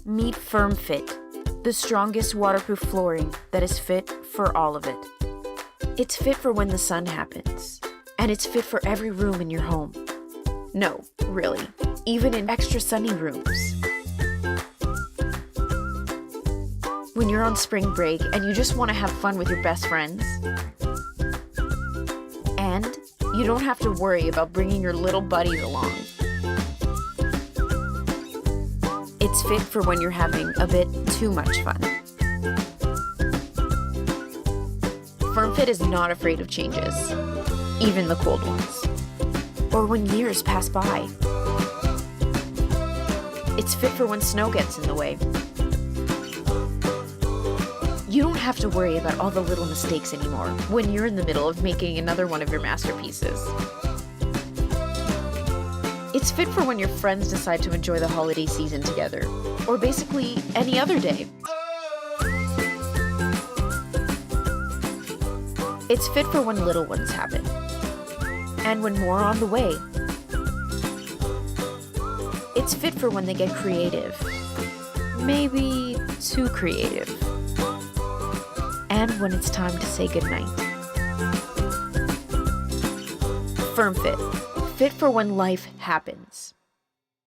Meet FirmFit, the strongest waterproof flooring that is fit for all of it. It's fit for when the sun happens, and it's fit for every room in your home. No, really, even in extra sunny rooms. When you're on spring break and you just want to have fun with your best friends. And you don't have to worry about bringing your little buddies along. It's fit for when you're having a bit too much fun. FirmFit is not afraid of changes, even the cold ones, or when years pass by. It's fit for when snow gets in the way. You don't have to worry about all the little mistakes anymore when you're in the middle of making another one of your masterpieces. It's fit for when your friends decide to enjoy the holiday season together, or basically any other day. It's fit for when little ones happen, and when more are on the way. It's fit for when they get creative, maybe too creative, and when it's time to say goodnight. FirmFit, fit for when life happens.